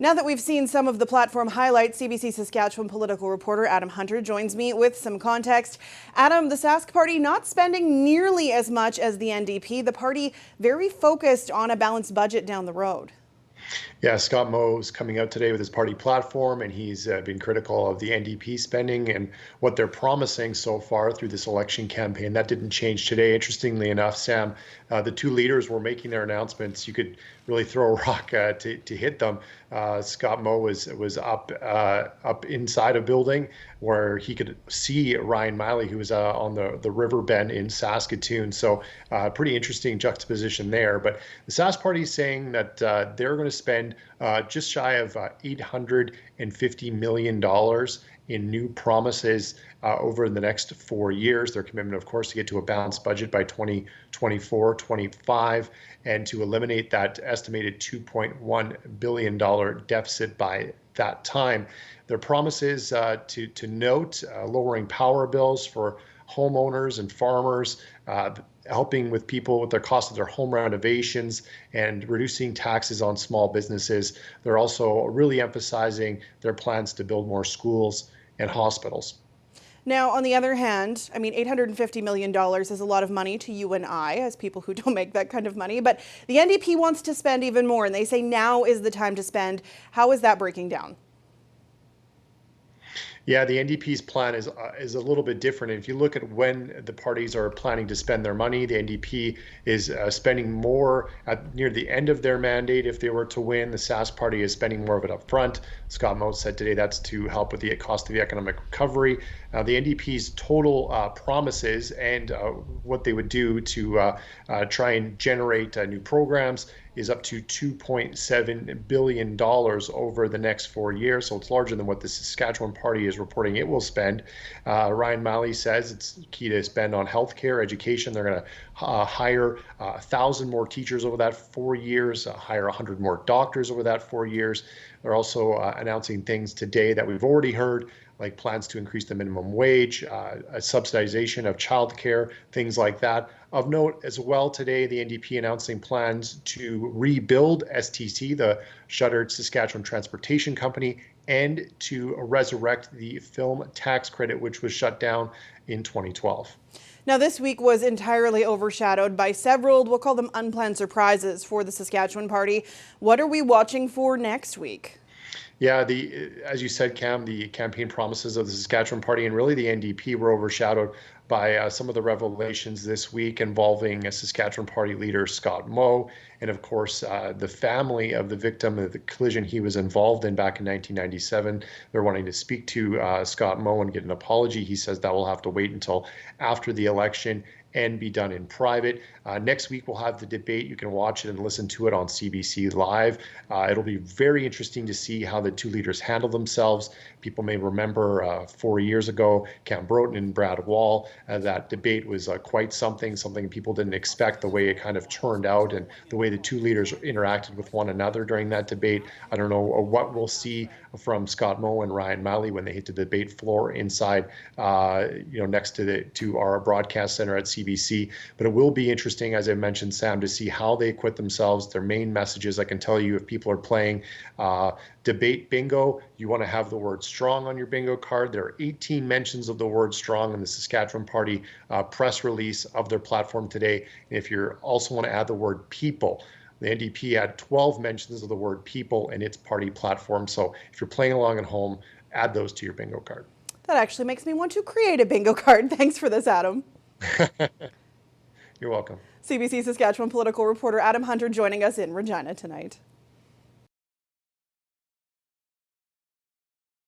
Now that we've seen some of the platform highlights, CBC Saskatchewan political reporter Adam Hunter joins me with some context. Adam, the Sask Party not spending nearly as much as the NDP, the party very focused on a balanced budget down the road. Yeah, Scott Moe's coming out today with his party platform, and he's been critical of the NDP spending and what they're promising so far through this election campaign. That didn't change today. Interestingly enough, Sam, the two leaders were making their announcements. You could really throw a rock to hit them. Scott Moe was up inside a building where he could see Ryan Miley, who was on the river bend in Saskatoon. So pretty interesting juxtaposition there. But the Sask Party is saying that they're going to spend just shy of $850 million in new promises over the next 4 years. Their commitment, of course, to get to a balanced budget by 2024-25 and to eliminate that estimated $2.1 billion deficit by that time. Their promises to note lowering power bills for homeowners and farmers, helping with people with their cost of their home renovations and reducing taxes on small businesses. They're also really emphasizing their plans to build more schools and hospitals. Now, on the other hand, I mean, $850 million is a lot of money to you and I as people who don't make that kind of money, but the NDP wants to spend even more, and they say now is the time to spend. How is that breaking down? Yeah, the NDP's plan is a little bit different. If you look at when the parties are planning to spend their money, the NDP is spending more near the end of their mandate if they were to win. The Sask Party is spending more of it up front. Scott Moe said today that's to help with the cost of the economic recovery. The NDP's total promises and what they would do to try and generate new programs is up to $2.7 billion over the next 4 years. So it's larger than what the Saskatchewan Party is reporting it will spend. Ryan Miley says it's key to spend on healthcare, education. They're going to hire 1,000 more teachers over that 4 years, hire 100 more doctors over that 4 years. They're also announcing things today that we've already heard, like plans to increase the minimum wage, a subsidization of childcare, things like that. Of note as well today, the NDP announcing plans to rebuild STC, the shuttered Saskatchewan Transportation Company, and to resurrect the film tax credit, which was shut down in 2012. Now, this week was entirely overshadowed by several, we'll call them unplanned surprises for the Saskatchewan Party. What are we watching for next week? Yeah, as you said, Cam, the campaign promises of the Saskatchewan Party and really the NDP were overshadowed by some of the revelations this week involving a Saskatchewan Party leader, Scott Moe, and of course, the family of the victim of the collision he was involved in back in 1997. They're wanting to speak to Scott Moe and get an apology. He says that will have to wait until after the election and be done in private. Next week, we'll have the debate. You can watch it and listen to it on CBC Live. It'll be very interesting to see how the two leaders handle themselves. People may remember 4 years ago, Cam Broughton and Brad Wall, that debate was quite something people didn't expect, the way it kind of turned out and the way the two leaders interacted with one another during that debate. I don't know what we'll see from Scott Moe and Ryan Miley when they hit the debate floor inside, next to our broadcast center at CBC. But it will be interesting, as I mentioned, Sam, to see how they acquit themselves, their main messages. I can tell you, if people are playing debate bingo, you want to have the word strong on your bingo card. There are 18 mentions of the word strong in the Saskatchewan Party press release of their platform today. And if you also want to add the word people, the NDP had 12 mentions of the word people in its party platform. So if you're playing along at home, add those to your bingo card. That actually makes me want to create a bingo card. Thanks for this, Adam. You're welcome. CBC Saskatchewan political reporter Adam Hunter joining us in Regina tonight.